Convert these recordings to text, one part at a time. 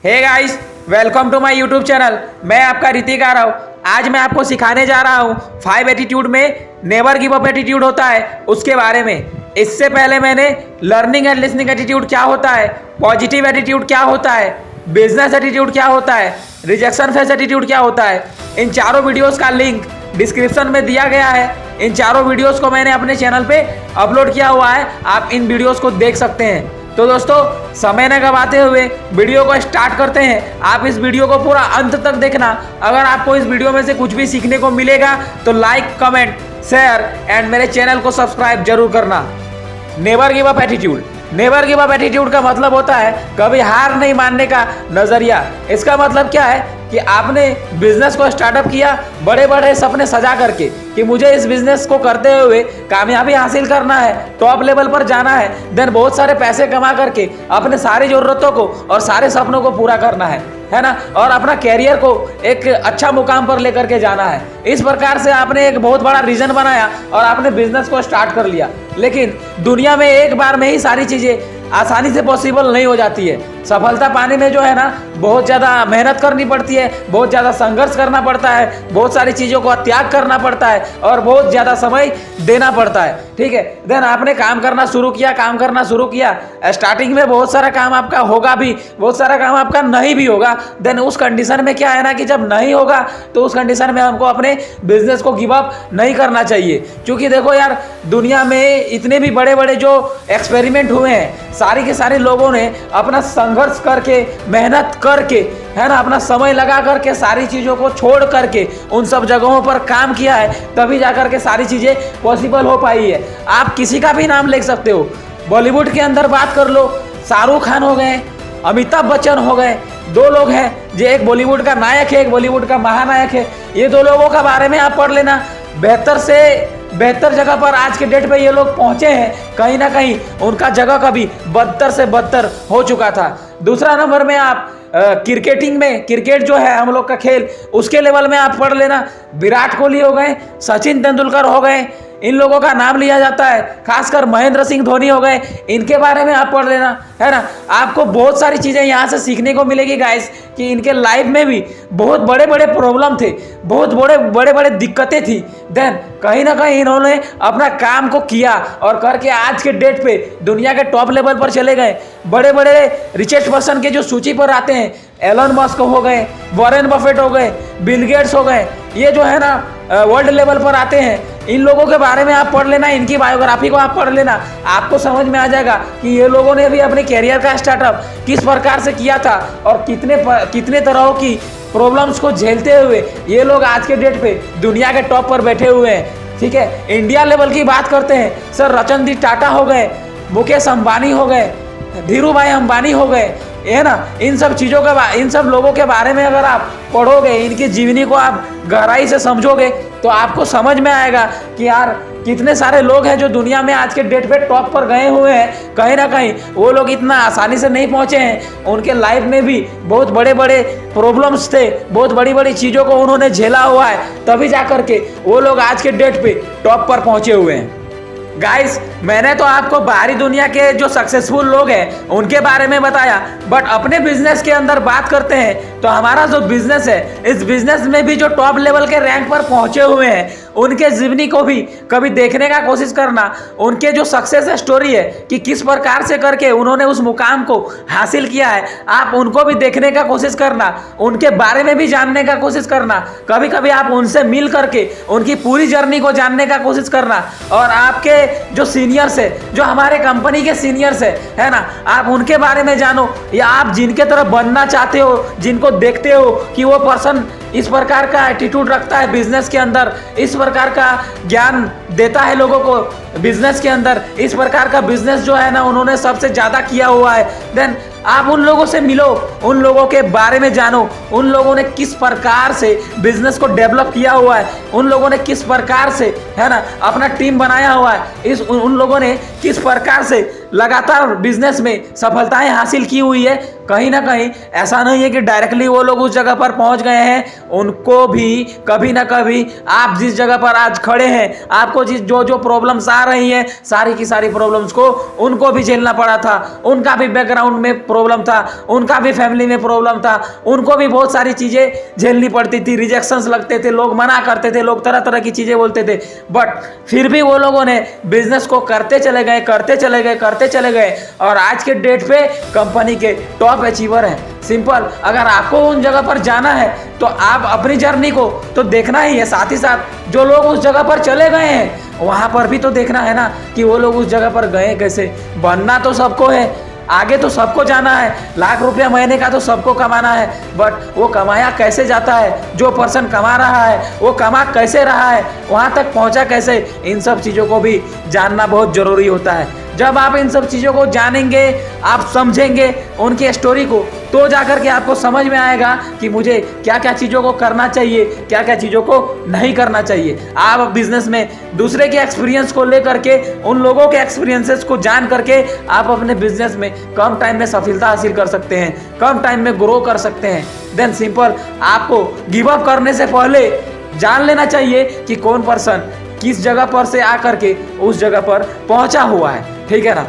Hey guys, welcome to my YouTube channel. मैं आपका ऋतिक आरव। आज मैं आपको सिखाने जा रहा हूँ 5 एटीट्यूड में नेवर गिव अप एटीट्यूड होता है उसके बारे में। इससे पहले मैंने लर्निंग एंड लिसनिंग एटीट्यूड क्या होता है, पॉजिटिव एटीट्यूड क्या होता है, बिजनेस एटीट्यूड क्या होता है, रिजेक्शन फेस एटीट्यूड क्या होता है, इन चारों वीडियोज़ का लिंक डिस्क्रिप्शन में दिया गया है। इन चारों वीडियोज़ को मैंने अपने चैनल पे अपलोड किया हुआ है, आप इन वीडियोज़ को देख सकते हैं। तो दोस्तों, समय न गवाते हुए वीडियो को स्टार्ट करते हैं। आप इस वीडियो को पूरा अंत तक देखना। अगर आपको इस वीडियो में से कुछ भी सीखने को मिलेगा तो लाइक, कमेंट, शेयर एंड मेरे चैनल को सब्सक्राइब जरूर करना। Never give up attitude. Never give up attitude का मतलब होता है कभी हार नहीं मानने का नजरिया। इसका मतलब क्या है कि आपने बिजनेस को स्टार्टअप किया बड़े बड़े सपने सजा करके कि मुझे इस बिजनेस को करते हुए कामयाबी हासिल करना है, टॉप लेवल पर जाना है, देन बहुत सारे पैसे कमा करके अपने सारी ज़रूरतों को और सारे सपनों को पूरा करना है ना, और अपना कैरियर को एक अच्छा मुकाम पर लेकर के जाना है। इस प्रकार से आपने एक बहुत बड़ा रीजन बनाया और आपने बिजनेस को स्टार्ट कर लिया। लेकिन दुनिया में एक बार में ही सारी चीज़ें आसानी से पॉसिबल नहीं हो जाती है। सफलता पाने में जो है ना, बहुत ज़्यादा मेहनत करनी पड़ती है, बहुत ज़्यादा संघर्ष करना पड़ता है, बहुत सारी चीज़ों को त्याग करना पड़ता है और बहुत ज़्यादा समय देना पड़ता है। ठीक है, देन आपने काम करना शुरू किया। स्टार्टिंग में बहुत सारा काम आपका होगा भी, बहुत सारा काम आपका नहीं भी होगा। देन उस कंडीशन में क्या है ना कि जब नहीं होगा तो उस कंडीशन में हमको अपने बिजनेस को गिव अप नहीं करना चाहिए। क्योंकि देखो यार, दुनिया में इतने भी बड़े बड़े जो एक्सपेरिमेंट हुए हैं, सारे के सारे लोगों ने अपना संघर्ष करके, मेहनत करके, है ना, अपना समय लगा करके, सारी चीज़ों को छोड़ करके उन सब जगहों पर काम किया है, तभी जाकर के सारी चीज़ें पॉसिबल हो पाई है। आप किसी का भी नाम ले सकते हो। बॉलीवुड के अंदर बात कर लो, शाहरुख खान हो गए, अमिताभ बच्चन हो गए। दो लोग हैं जो एक बॉलीवुड का नायक है, एक बॉलीवुड का महानायक है। ये दो लोगों का बारे में आप पढ़ लेना। बेहतर से बेहतर जगह पर आज के डेट पे ये लोग पहुंचे हैं। कहीं ना कहीं उनका जगह कभी बदतर से बदतर हो चुका था। दूसरा नंबर में आप क्रिकेटिंग में, क्रिकेट जो है हम लोग का खेल, उसके लेवल में आप पढ़ लेना। विराट कोहली हो गए, सचिन तेंदुलकर हो गए, इन लोगों का नाम लिया जाता है। खासकर महेंद्र सिंह धोनी हो गए, इनके बारे में आप पढ़ लेना, है ना। आपको बहुत सारी चीज़ें यहाँ से सीखने को मिलेगी गाइस कि इनके लाइफ में भी बहुत बड़े बड़े प्रॉब्लम थे, बहुत बड़े बड़े दिक्कतें थी। देन कहीं ना कहीं इन्होंने अपना काम को किया और करके आज के डेट पे दुनिया के टॉप लेवल पर चले गए। बड़े बड़े रिचेस्ट पर्सन के जो सूची पर आते हैं, एलन मस्क हो गए, वॉरेन बफेट हो गए, बिल गेट्स हो गए, ये जो है ना वर्ल्ड लेवल पर आते हैं। इन लोगों के बारे में आप पढ़ लेना, इनकी बायोग्राफी को आप पढ़ लेना। आपको समझ में आ जाएगा कि ये लोगों ने भी अपने कैरियर का स्टार्टअप किस प्रकार से किया था और कितने तरह की प्रॉब्लम्स को झेलते हुए ये लोग आज के डेट पे दुनिया के टॉप पर बैठे हुए हैं। ठीक है, इंडिया लेवल की बात करते हैं, सर रतन दी टाटा हो गए, मुकेश अंबानी हो गए, धीरू भाई अंबानी हो गए, है ना। इन सब लोगों के बारे में अगर आप पढ़ोगे, इनकी जीवनी को आप गहराई से समझोगे तो आपको समझ में आएगा कि यार कितने सारे लोग हैं जो दुनिया में आज के डेट पे टॉप पर गए हुए हैं। कहीं ना कहीं वो लोग इतना आसानी से नहीं पहुंचे हैं। उनके लाइफ में भी बहुत बड़े बड़े प्रॉब्लम्स थे, बहुत बड़ी बड़ी चीज़ों को उन्होंने झेला हुआ है, तभी जा करके वो लोग आज के डेट पे टॉप पर पहुंचे हुए हैं। गाइस, मैंने तो आपको बाहरी दुनिया के जो सक्सेसफुल लोग हैं उनके बारे में बताया, बट अपने बिजनेस के अंदर बात करते हैं तो हमारा जो बिजनेस है, इस बिजनेस में भी जो टॉप लेवल के रैंक पर पहुंचे हुए हैं उनके जीवनी को भी कभी देखने का कोशिश करना। उनके जो सक्सेस स्टोरी है कि किस प्रकार से करके उन्होंने उस मुकाम को हासिल किया है, आप उनको भी देखने का कोशिश करना, उनके बारे में भी जानने का कोशिश करना। कभी कभी आप उनसे मिल करके उनकी पूरी जर्नी को जानने का कोशिश करना। और आपके जो सीनियर्स है, जो हमारे कंपनी के सीनियर्स है ना, आप उनके बारे में जानो, या आप जिनके तरफ बनना चाहते हो, जिनको देखते हो कि वो पर्सन इस प्रकार का एटीट्यूड रखता है बिजनेस के अंदर, इस प्रकार का ज्ञान देता है लोगों को बिजनेस के अंदर, इस प्रकार का बिजनेस जो है ना उन्होंने सबसे ज़्यादा किया हुआ है, देन आप उन लोगों से मिलो, उन लोगों के बारे में जानो, उन लोगों ने किस प्रकार से बिजनेस को डेवलप किया हुआ है, उन लोगों ने किस प्रकार से, है ना, अपना टीम बनाया हुआ है, उन लोगों ने किस प्रकार से लगातार बिजनेस में सफलताएं हासिल की हुई है। कहीं ना कहीं ऐसा नहीं है कि डायरेक्टली वो लोग उस जगह पर पहुंच गए हैं, उनको भी कभी ना कभी आप जिस जगह पर आज खड़े हैं, आपको जो प्रॉब्लम्स आ रही हैं, सारी की सारी प्रॉब्लम्स को उनको भी झेलना पड़ा था। उनका भी बैकग्राउंड में प्रॉब्लम था, उनका भी फैमिली में प्रॉब्लम था, उनको भी बहुत सारी चीज़ें झेलनी पड़ती थी, रिजेक्शंस लगते थे, लोग मना करते थे, लोग तरह तरह की चीज़ें बोलते थे, बट फिर भी वो लोगों ने बिजनेस को करते चले गए, करते चले गए, करते चले गए, और आज के डेट पे कंपनी के टॉप अचीवर हैं। सिंपल, अगर आपको उन जगह पर जाना है तो आप अपनी जर्नी को तो देखना ही है, साथ ही साथ जो लोग उस जगह पर चले गए हैं वहाँ पर भी तो देखना है ना कि वो लोग उस जगह पर गए कैसे। बनना तो सबको है, आगे तो सबको जाना है, लाख रुपया महीने का तो सबको कमाना है, बट वो कमाया कैसे जाता है, जो पर्सन कमा रहा है वो कमा कैसे रहा है, वहाँ तक पहुँचा कैसे, इन सब चीज़ों को भी जानना बहुत ज़रूरी होता है। जब आप इन सब चीज़ों को जानेंगे, आप समझेंगे उनकी स्टोरी को, तो जाकर के आपको समझ में आएगा कि मुझे क्या क्या चीज़ों को करना चाहिए, क्या क्या चीज़ों को नहीं करना चाहिए। आप बिजनेस में दूसरे के एक्सपीरियंस को लेकर के, उन लोगों के एक्सपीरियंसेस को जान करके आप अपने बिजनेस में कम टाइम में सफलता हासिल कर सकते हैं, कम टाइम में ग्रो कर सकते हैं। देन सिंपल, आपको गिव अप करने से पहले जान लेना चाहिए कि कौन पर्सन किस जगह पर से आकर के उस जगह पर पहुंचा हुआ है, ठीक है ना।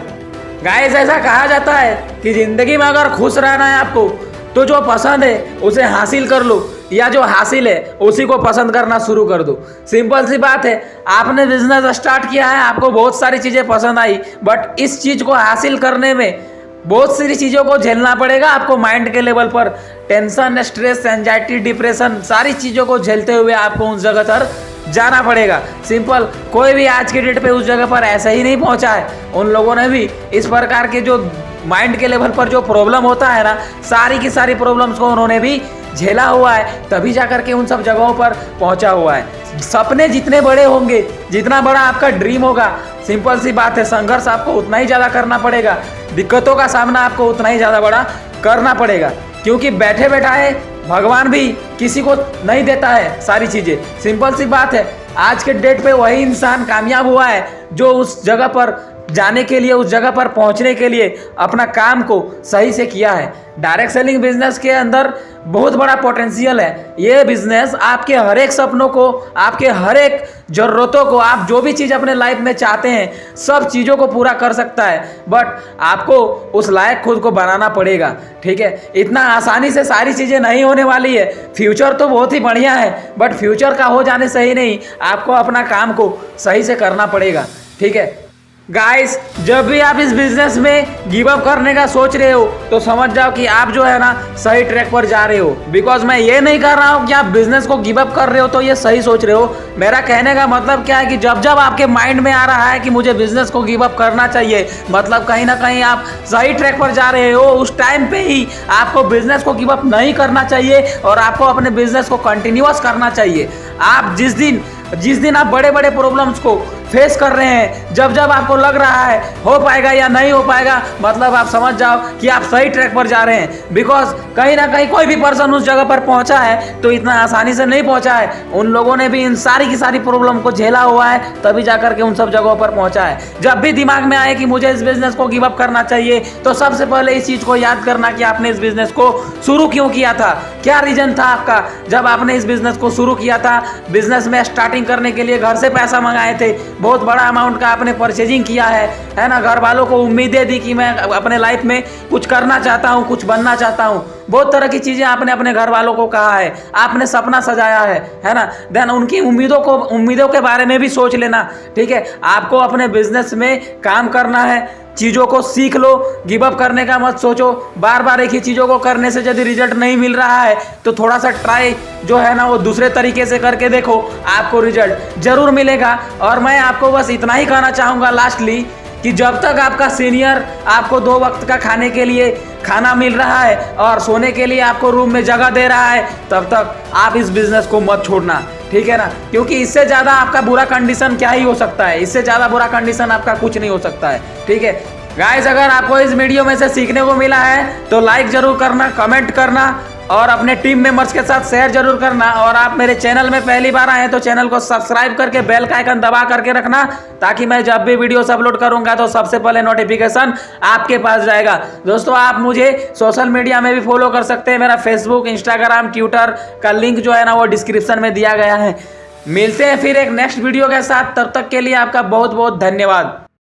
गाइस, ऐसा कहा जाता है कि जिंदगी में अगर खुश रहना है आपको तो जो पसंद है उसे हासिल कर लो, या जो हासिल है उसी को पसंद करना शुरू कर दो। सिंपल सी बात है, आपने बिजनेस स्टार्ट किया है, आपको बहुत सारी चीज़ें पसंद आई, बट इस चीज़ को हासिल करने में बहुत सारी चीज़ों को झेलना पड़ेगा आपको। माइंड के लेवल पर टेंशन, स्ट्रेस, एंजाइटी, डिप्रेशन, सारी चीज़ों को झेलते हुए आपको उस जगह पर जाना पड़ेगा। सिंपल, कोई भी आज की डेट पे उस जगह पर ऐसे ही नहीं पहुंचा है। उन लोगों ने भी इस प्रकार के जो माइंड के लेवल पर जो प्रॉब्लम होता है ना, सारी की सारी प्रॉब्लम्स को उन्होंने भी झेला हुआ है, तभी जाकर के उन सब जगहों पर पहुंचा हुआ है। सपने जितने बड़े होंगे, जितना बड़ा आपका ड्रीम होगा, सिंपल सी बात है, संघर्ष आपको उतना ही ज़्यादा करना पड़ेगा, दिक्कतों का सामना आपको उतना ही ज़्यादा बड़ा करना पड़ेगा, क्योंकि बैठे बैठाए भगवान भी किसी को नहीं देता है सारी चीज़ें। सिंपल सी बात है, आज के डेट पे वही इंसान कामयाब हुआ है जो उस जगह पर जाने के लिए, उस जगह पर पहुंचने के लिए अपना काम को सही से किया है। डायरेक्ट सेलिंग बिजनेस के अंदर बहुत बड़ा पोटेंशियल है। ये बिजनेस आपके हर एक सपनों को, आपके हर एक ज़रूरतों को, आप जो भी चीज़ अपने लाइफ में चाहते हैं सब चीज़ों को पूरा कर सकता है, बट आपको उस लायक खुद को बनाना पड़ेगा, ठीक है। इतना आसानी से सारी चीज़ें नहीं होने वाली है। फ्यूचर तो बहुत ही बढ़िया है, बट फ्यूचर का हो जाने से ही नहीं, आपको अपना काम को सही से करना पड़ेगा, ठीक है। गाइस, जब भी आप इस बिजनेस में गिव अप करने का सोच रहे हो तो समझ जाओ कि आप जो है ना सही ट्रैक पर जा रहे हो। बिकॉज मैं ये नहीं कर रहा हूँ कि आप बिजनेस को गिव अप कर रहे हो तो ये सही सोच रहे हो। मेरा कहने का मतलब क्या है कि जब जब आपके माइंड में आ रहा है कि मुझे बिजनेस को गिव अप करना चाहिए, मतलब कहीं ना कहीं आप सही ट्रैक पर जा रहे हो, उस टाइम पे ही आपको बिजनेस को गिव अप नहीं करना चाहिए और आपको अपने बिजनेस को कंटिन्यूअस करना चाहिए। आप जिस दिन आप बड़े बड़े प्रॉब्लम्स को फेस कर रहे हैं, जब जब आपको लग रहा है हो पाएगा या नहीं हो पाएगा, मतलब आप समझ जाओ कि आप सही ट्रैक पर जा रहे हैं। बिकॉज कहीं ना कहीं कोई भी पर्सन उस जगह पर पहुंचा है तो इतना आसानी से नहीं पहुंचा है। उन लोगों ने भी इन सारी की सारी प्रॉब्लम को झेला हुआ है, तभी जाकर के उन सब जगहों पर पहुंचा है। जब भी दिमाग में आए कि मुझे इस बिजनेस को गिव अप करना चाहिए तो सबसे पहले इस चीज़ को याद करना कि आपने इस बिजनेस को शुरू क्यों किया था, क्या रीजन था आपका जब आपने इस बिजनेस को शुरू किया था। बिजनेस में स्टार्टिंग करने के लिए घर से पैसा मंगाए थे, बहुत बड़ा अमाउंट का आपने परचेजिंग किया है ना। घर वालों को उम्मीदें दी कि मैं अपने लाइफ में कुछ करना चाहता हूँ, कुछ बनना चाहता हूँ, बहुत तरह की चीज़ें आपने अपने घर वालों को कहा है, आपने सपना सजाया है ना। देन उनकी उम्मीदों के बारे में भी सोच लेना, ठीक है। आपको अपने बिजनेस में काम करना है, चीज़ों को सीख लो, गिव अप करने का मत सोचो। बार बार एक ही चीज़ों को करने से यदि रिजल्ट नहीं मिल रहा है तो थोड़ा सा ट्राई जो है ना वो दूसरे तरीके से करके देखो, आपको रिजल्ट जरूर मिलेगा। और मैं आपको बस इतना ही कहना चाहूँगा लास्टली कि जब तक आपका सीनियर आपको 2 वक्त का खाने के लिए खाना मिल रहा है और सोने के लिए आपको रूम में जगह दे रहा है, तब तक आप इस बिजनेस को मत छोड़ना, ठीक है ना। क्योंकि इससे ज़्यादा आपका बुरा कंडीशन क्या ही हो सकता है, इससे ज़्यादा बुरा कंडीशन आपका कुछ नहीं हो सकता है, ठीक है। गाइस, अगर आपको इस वीडियो में से सीखने को मिला है तो लाइक जरूर करना, कमेंट करना और अपने टीम मेंबर्स के साथ शेयर जरूर करना। और आप मेरे चैनल में पहली बार आए हैं तो चैनल को सब्सक्राइब करके बेल का आइकन दबा करके रखना, ताकि मैं जब भी वीडियोस अपलोड करूंगा तो सबसे पहले नोटिफिकेशन आपके पास जाएगा। दोस्तों, आप मुझे सोशल मीडिया में भी फॉलो कर सकते हैं। मेरा फेसबुक, इंस्टाग्राम, ट्विटर का लिंक जो है ना वो डिस्क्रिप्शन में दिया गया है। मिलते हैं फिर एक नेक्स्ट वीडियो के साथ, तब तक के लिए आपका बहुत बहुत धन्यवाद।